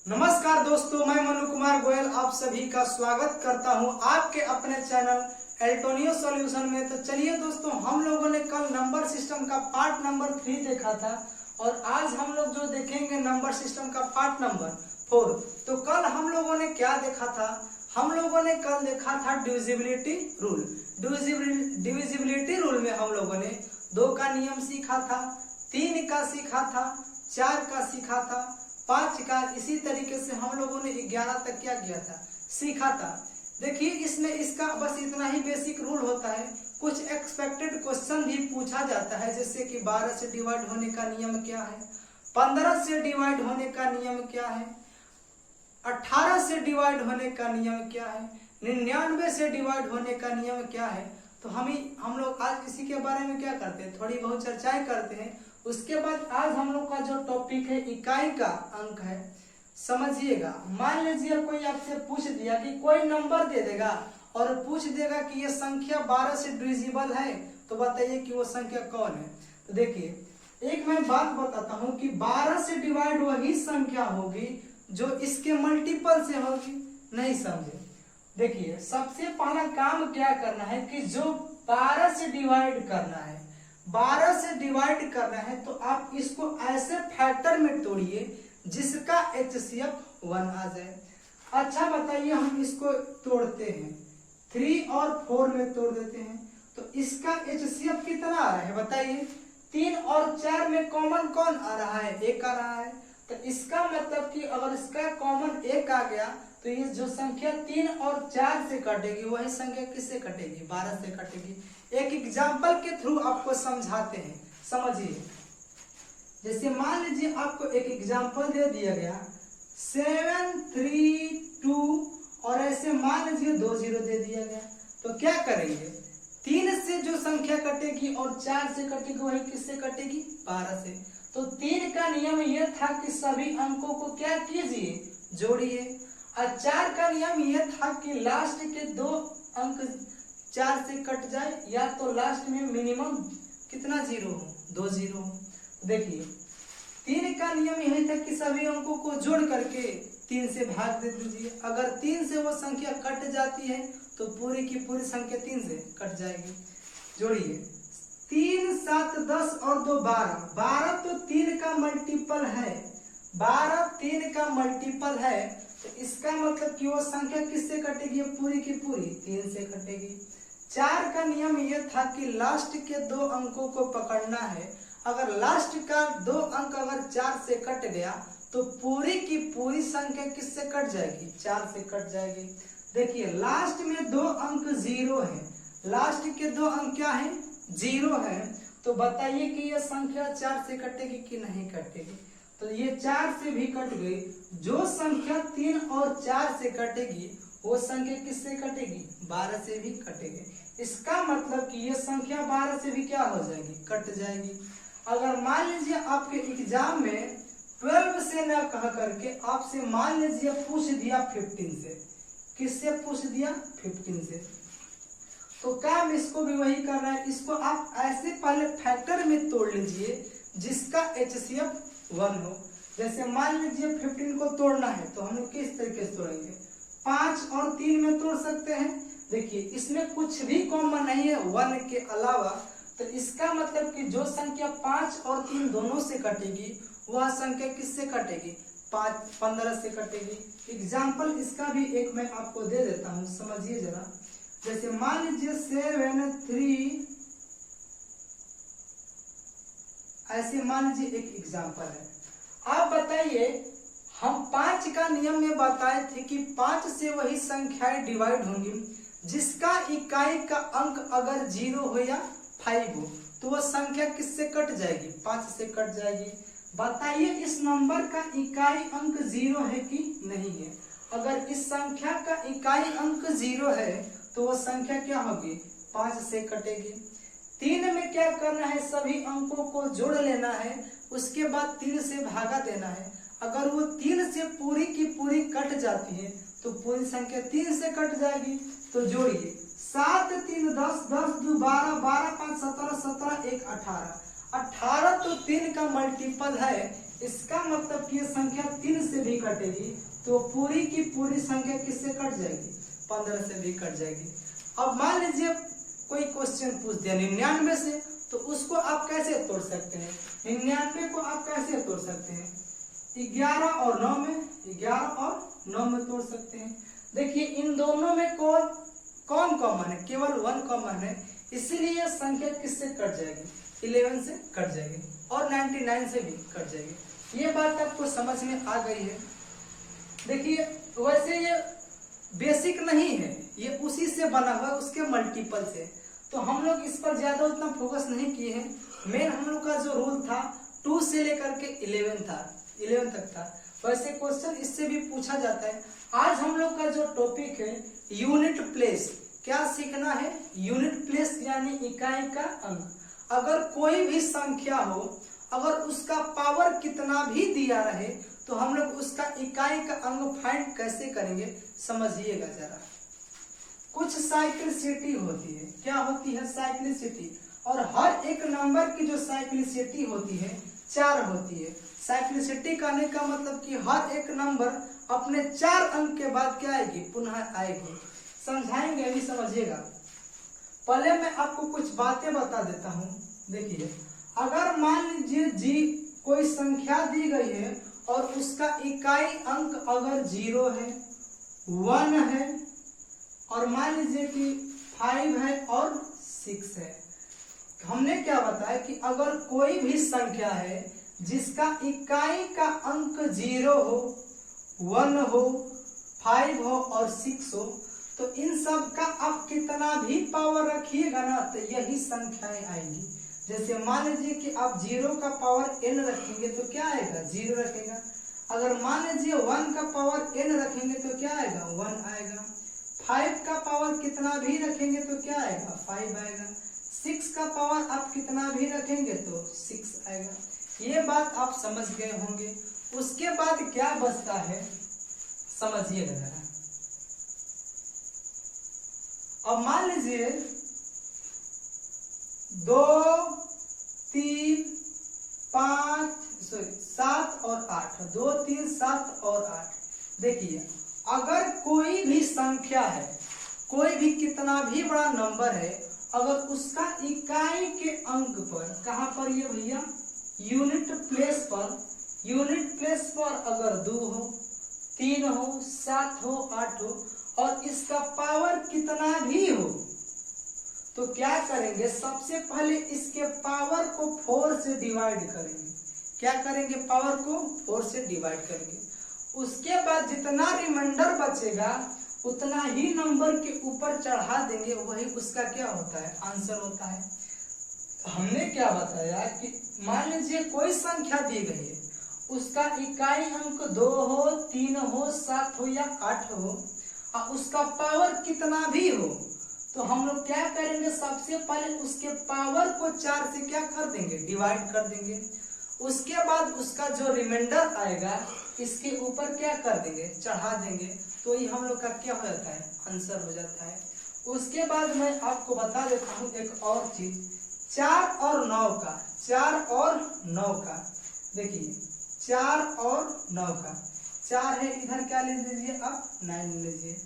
नमस्कार दोस्तों, मैं मनु कुमार गोयल आप सभी का स्वागत करता हूं आपके अपने चैनल एल्टोनियो सॉल्यूशन में। तो चलिए दोस्तों, हम लोगों ने कल नंबर सिस्टम का पार्ट नंबर 3 देखा था और आज हम लोग जो देखेंगे नंबर सिस्टम का पार्ट नंबर 4। तो कल हम लोगों ने क्या देखा था? हम लोगों ने कल देखा था डिविजिबिलिटी रूल। डिविजिबिलिटी रूल में हम लोगों ने 2 का नियम सीखा था, 3 का सीखा था, 4 का सीखा था, 5 का, इसी तरीके से हम लोगों ने 11 तक क्या किया था, सीखा था। देखिए इसमें इसका बस इतना ही बेसिक रूल होता है। कुछ एक्सपेक्टेड क्वेश्चन भी पूछा जाता है, जैसे कि 12 से डिवाइड होने का नियम क्या है, 15 से डिवाइड होने का नियम क्या है, 18 से डिवाइड होने का नियम क्या है, 99 से डिवाइड होने का नियम क्या है। तो हम लोग आज इसी के बारे में क्या करते हैं, थोड़ी बहुत चर्चाएं करते हैं। उसके बाद आज हम लोग का जो टॉपिक है इकाई का अंक है। समझिएगा, मान लीजिए कोई आपसे पूछ दिया कि कोई नंबर दे देगा और पूछ देगा कि ये संख्या 12 से डिविजिबल है, तो बताइए कि वो संख्या कौन है। तो देखिए एक मैं बात बताता हूँ कि 12 से डिवाइड वही संख्या होगी जो इसके मल्टीपल से होगी। नहीं समझे? देखिए सबसे पहला काम क्या करना है कि जो 12 से डिवाइड करना है, 12 से डिवाइड करना है तो आप इसको ऐसे फैक्टर में तोड़िए जिसका HCF 1 आ जाए। अच्छा बताइए, हम इसको तोड़ते हैं 3 और 4 में तोड़ देते हैं तो इसका HCF कितना आ रहा है बताइए। 3 और 4 में कॉमन कौन आ रहा है? 1 आ रहा है। तो इसका मतलब कि अगर इसका कॉमन 1 आ गया तो ये जो संख्या 3 और 4 से कटेगी वही संख्या किससे कटेगी? 12 से कटेगी। एक एग्जाम्पल के थ्रू आपको समझाते हैं, समझिए। जैसे मान लीजिए आपको एक एग्जाम्पल दे दिया गया 7, 3, 2 और ऐसे मान लीजिए 2 0 दे दिया गया, तो क्या करेंगे? 3 से जो संख्या कटेगी और 4 से कटेगी वही किससे कटेगी? 12 से। तो 3 का नियम यह था कि सभी अंकों को क्या कीजिए, जोड़िए। और 4 का नियम यह था कि लास्ट के 2 अंक 4 से कट जाए या तो लास्ट में मिनिमम कितना 0 हो, 2 0 हो। देखिए 3 का नियम यही था कि सभी अंकों को जोड़ करके 3 से भाग दे दीजिए। अगर 3 से वो संख्या कट जाती है तो पूरी की पूरी संख्या 3 से कट जाएगी। जोड़िए 3 7 10 और 2 12। 12 तो 3 का मल्टीपल है, 12 3 का मल्टीपल है, तो इसका मतलब कि वो संख्या किससे कटेगी? पूरी की पूरी 3 से कटेगी। 4 का नियम यह था कि लास्ट के 2 अंकों को पकड़ना है। अगर लास्ट का 2 अंक अगर 4 से कट गया तो पूरी की पूरी संख्या किससे कट जाएगी? 4 से कट जाएगी। देखिए लास्ट में 2 अंक 0 है, लास्ट के 2 अंक क्या है? 0 है। तो बताइए कि यह संख्या 4 से कटेगी कि नहीं कटेगी? तो ये 4 से भी कट गई। जो संख्या 3 और 4 से कटेगी वो संख्या किससे कटेगी? 12 से भी कटेगी। इसका मतलब कि ये संख्या 12 से भी क्या हो जाएगी? कट जाएगी। अगर मान लीजिए आपके एग्जाम में 12 से ना कह करके आपसे मान लीजिए पूछ दिया 15 से, किससे पूछ दिया? 15 से, तो काम इसको भी वही करना है। इसको आप ऐसे पहले फैक्टर में तोड़ लीजिए जिसका HCF 1 हो। जैसे मान लीजिए 15 को तोड़ना है तो हम लोग किस तरीके से तोड़ेंगे? 5 और 3 में तोड़ सकते हैं। देखिए इसमें कुछ भी कॉमन नहीं है 1 के अलावा, तो इसका मतलब कि जो संख्या 5 और 3 दोनों से कटेगी वह संख्या किससे कटेगी? 15 से कटेगी। एग्जाम्पल इसका भी एक मैं आपको दे देता हूँ, समझिए जरा। जैसे मान लीजिए 7 3, ऐसे मान लीजिए एक एग्जाम्पल है। आप बताइए, हम 5 का नियम में बताए थे कि 5 से वही संख्याएं डिवाइड होंगी जिसका इकाई का अंक अगर 0 हो या 5 हो, तो वह संख्या किससे कट जाएगी? 5 से कट जाएगी। बताइए इस नंबर का इकाई अंक 0 है कि नहीं है? अगर इस संख्या का इकाई अंक 0 है तो वह संख्या क्या होगी? 5 से कटेगी। 3 में क्या करना है? सभी अंकों को जोड़ लेना है, उसके बाद 3 से भागा देना है। अगर वो 3 से पूरी की पूरी कट जाती है तो पूरी संख्या 3 से कट जाएगी। तो जोड़िए 7 3 10 10 2 12 12 5 17 17 1 18। 18 तो 3 का मल्टीपल है, इसका मतलब कि ये संख्या 3 से भी कटेगी तो पूरी की पूरी संख्या किससे कट जाएगी, 15 से भी कट जाएगी। अब मान लीजिए कोई क्वेश्चन पूछ दिया 99 से, तो उसको आप कैसे तोड़ सकते हैं, 99 को आप कैसे तोड़ सकते हैं, 11 और 9 में, 11 और 9 में तोड़ सकते हैं। देखिए इन दोनों में कौन कॉमन है, केवल 1 कॉमन है, इसीलिए संख्या किससे कट जाएगी, 11 से कट जाएगी और 99 से भी कट जाएगी। ये बात आपको समझ में आ गई है। देखिए वैसे ये बेसिक नहीं है, ये उसी से बना हुआ है, उसके मल्टीपल से, तो हम लोग इस पर ज्यादा उतना फोकस नहीं किए हैं। मेन हम लोग का जो रूल था 2 से लेकर के 11 तक था। वैसे क्वेश्चन इससे भी पूछा जाता है। आज हम लोग का जो टॉपिक है यूनिट प्लेस, क्या सीखना है, यूनिट प्लेस यानी इकाई का अंक। अगर कोई भी संख्या हो, अगर उसका पावर कितना भी दिया रहे, तो हम लोग उसका इकाई का अंक फाइंड कैसे करेंगे, समझिएगा जरा। कुछ साइक्लिसिटी होती है, क्या होती है, साइक्लिसिटी, और हर एक नंबर की जो साइक्लिसिटी होती है 4 होती है। साइक्लिसिटी कहने का मतलब कि हर एक नंबर अपने 4 अंक के बाद क्या आएगी, पुनः आएगी। समझाएंगे, अभी समझिएगा। पहले मैं आपको कुछ बातें बता देता हूँ। देखिए अगर मान लीजिए जी कोई संख्या दी गई है और उसका इकाई अंक अगर 0 है, 1 है और मान लीजिए कि 5 है और 6 है। हमने क्या बताया कि अगर कोई भी संख्या है जिसका इकाई का अंक 0 हो, 1 हो, 5 हो और 6 हो, तो इन सब का आप कितना भी पावर रखिएगा ना, तो यही संख्याएं आएंगी। जैसे मान लीजिए कि आप 0 का पावर n रखेंगे तो क्या आएगा, 0 रखेगा। अगर मान लीजिए 1 का पावर n रखेंगे तो क्या आएगा, 1 आएगा। 5 का पावर कितना भी रखेंगे तो क्या आएगा, 5 आएगा। 6 का पावर आप कितना भी रखेंगे तो 6 आएगा। ये बात आप समझ गए होंगे। उसके बाद क्या बचता है, समझिएगा जरा। अब मान लीजिए 2, 3, 5, 7 और 8, 2, 3, 7 और 8। देखिए अगर कोई भी संख्या है, कोई भी कितना भी बड़ा नंबर है, अगर उसका इकाई के अंक पर, कहां पर ये भैया, यूनिट प्लेस पर अगर 2 हो, 3 हो, 7 हो, 8 हो और इसका पावर कितना भी हो, तो क्या करेंगे, सबसे पहले इसके पावर को 4 से डिवाइड करेंगे। क्या करेंगे, पावर को 4 से डिवाइड करेंगे। उसके बाद जितना रिमाइंडर बचेगा उतना ही नंबर के ऊपर चढ़ा देंगे, वही उसका क्या होता है, आंसर होता है। हमने क्या बताया कि मान लीजिए कोई संख्या दी गई है, उसका इकाई अंक 2 हो, 3 हो, 7 हो या 8 हो और उसका पावर कितना भी हो, तो हम लोग क्या करेंगे, सबसे पहले उसके पावर को 4 से क्या कर देंगे, डिवाइड कर देंगे। उसके बाद उसका जो रिमाइंडर आएगा इसके ऊपर क्या कर देंगे, चढ़ा देंगे, तो ये हम लोग का क्या हो जाता है, आंसर हो जाता है। उसके बाद मैं आपको बता देता हूँ एक और चीज, 4 और 9 का, 4 और 9 का। देखिए 4 और 9 का, 4 है इधर क्या ले लीजिए आप, 9 ले लीजिए।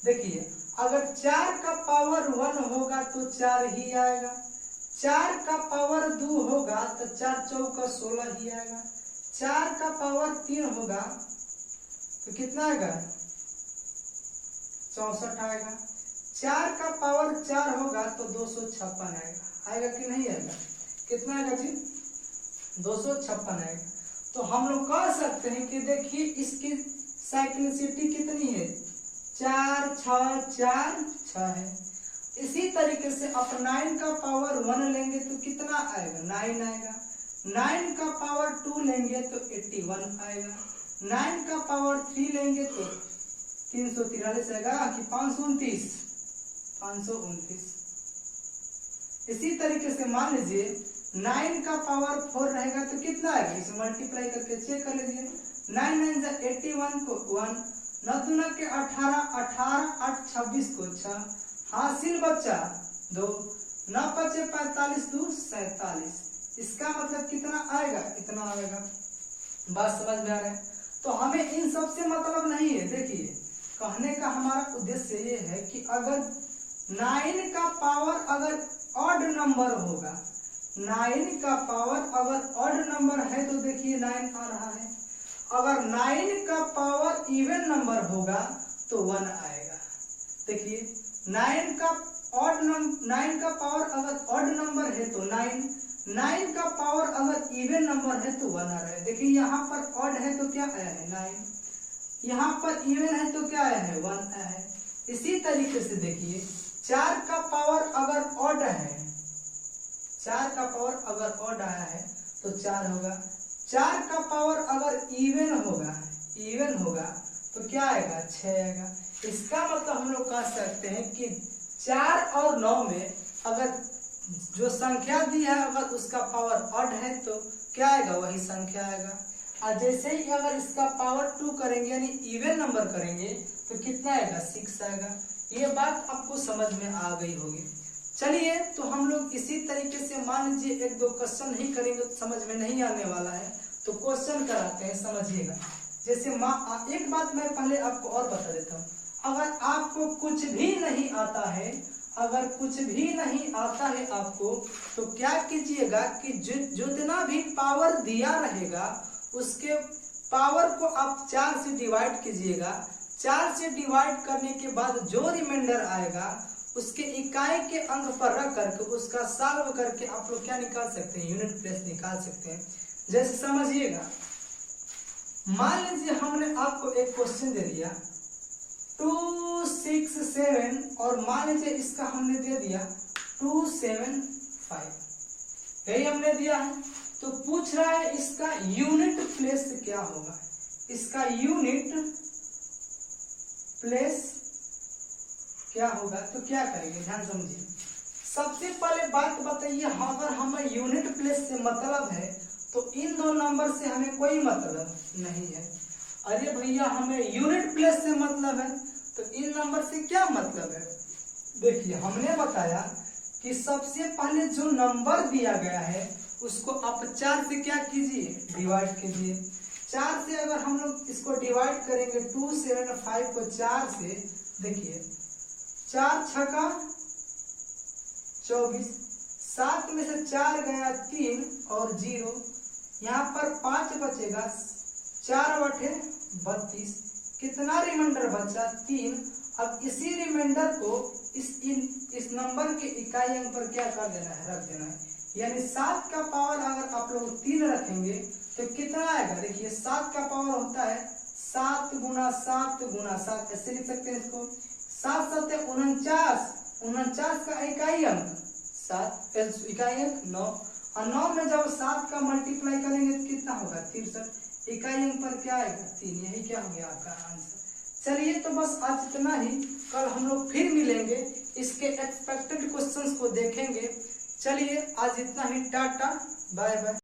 देखिए अगर 4 का पावर 1 होगा तो 4 ही आएगा, 4 का पावर 2 होगा तो 4 चौका 16 ही आएगा, 4 का पावर 3 होगा तो कितना आएगा, 64 आएगा, 4 का पावर 4 होगा तो 256 आएगा कि नहीं आएगा, कितना आएगा जी, 256 आएगा। तो हम लोग कह सकते हैं कि देखिए इसकी साइक्लिसिटी कितनी है, 4, 6, 4, 6 है। इसी तरीके से आप 9 का पावर 1 लेंगे तो कितना आएगा, 9 आएगा। 9 का पावर 2 लेंगे तो 81 आएगा। 9 का पावर 3 लेंगे तो 343 आएगा कि 529। इसी तरीके से मान लीजिए 9 का पावर 4 रहेगा तो कितना आएगा, इसे मल्टीप्लाई करके चेक कर लीजिए। 9 9 81 को 1, 9 दूना के 18, 18 8 26 को 6, हासिल बच्चा 2, 9 5 45 2 47। इसका मतलब कितना आएगा, इतना आएगा। बात समझ में आ रहा है? तो हमें इन सब से मतलब नहीं है। देखिए कहने का हमारा उद्देश्य ये है कि अगर 9 का पावर अगर ऑड नंबर होगा, 9 का पावर अगर ऑड नंबर है तो देखिए 9 आ रहा है। अगर 9 का पावर इवन नंबर होगा तो 1 आएगा। देखिए 9 का पावर अगर ऑड नंबर है तो 9 का पावर अगर इवन नंबर है तो 1 आ रहा है। देखिए यहाँ पर ऑड है तो क्या आया है 9, यहाँ पर इवन है तो क्या आया है 1 आया है। इसी तरीके से देखिए 4 का पावर अगर ऑड है, 4 का पावर अगर ऑड आया है तो 4 होगा। 4 का पावर अगर इवन होगा तो क्या आएगा 6 आएगा। इसका मतलब हम लोग कह सकते हैं कि 4 और 9 में अगर जो संख्या दी है अगर उसका पावर ऑड है तो क्या आएगा वही संख्या आएगा। और जैसे ही अगर इसका पावर 2 करेंगे यानी इवन नंबर करेंगे तो कितना आएगा 6 आएगा। ये बात आपको समझ में आ गई होगी। चलिए तो हम लोग इसी तरीके से मान लीजिए 1-2 क्वेश्चन नहीं करेंगे तो समझ में नहीं आने वाला है, तो क्वेश्चन कराते हैं, समझिएगा। जैसे एक बात मैं पहले आपको और बता देता हूँ, अगर आपको कुछ भी नहीं आता है, अगर कुछ भी नहीं आता है आपको, तो क्या कीजिएगा कि जितना भी पावर दिया रहेगा उसके पावर को आप 4 से डिवाइड कीजिएगा। 4 से डिवाइड करने के बाद जो रिमाइंडर आएगा उसके इकाई के अंक पर रख करके उसका सॉल्व करके आप लोग क्या निकाल सकते हैं, यूनिट प्लेस निकाल सकते हैं। जैसे समझिएगा, मान लीजिए हमने आपको एक क्वेश्चन दे दिया 2, 6, 7 और मान लीजिए इसका हमने दे दिया 2, 7, 5, यही हमने दिया है। तो पूछ रहा है इसका यूनिट प्लेस क्या होगा, इसका यूनिट प्लेस क्या होगा। तो क्या करेंगे, ध्यान समझिए। सबसे पहले बात बताइए, अगर हमें यूनिट प्लेस से मतलब है तो इन 2 नंबर से हमें कोई मतलब नहीं है। अरे भैया हमें यूनिट प्लेस से मतलब है तो इन नंबर से क्या मतलब है। देखिए हमने बताया कि सबसे पहले जो नंबर दिया गया है उसको आप 4 से क्या कीजिए, डिवाइड कीजिए। 4 से अगर हम लोग इसको डिवाइड करेंगे 2, 7, 5 को 4 से, देखिए 4 छक्का 24, 7 में से 4 गया 3 और 0, यहाँ पर 5 बचेगा, 4 बटे 32, कितना रिमाइंडर बचा 3। अब इसी रिमाइंडर को इस नंबर के इकाई अंक पर क्या कर देना है, रख देना है। यानी 7 का पावर अगर आप लोग 3 रखेंगे तो कितना आएगा। देखिए 7 का पावर होता है 7 गुना 7 गुना 7, ऐसे लिख सकते हैं इसको। 7 7 49, 49 का इकाई अंक 7, इकाई अंक 9, और 9 में जब 7 का मल्टीप्लाई करेंगे तो कितना होगा 63, इकाई अंक पर क्या आएगा 3। यही क्या हो गया आपका आंसर। चलिए तो बस आज इतना ही, कल हम लोग फिर मिलेंगे, इसके एक्सपेक्टेड क्वेश्चंस को देखेंगे। चलिए आज इतना ही, टाटा बाय बाय।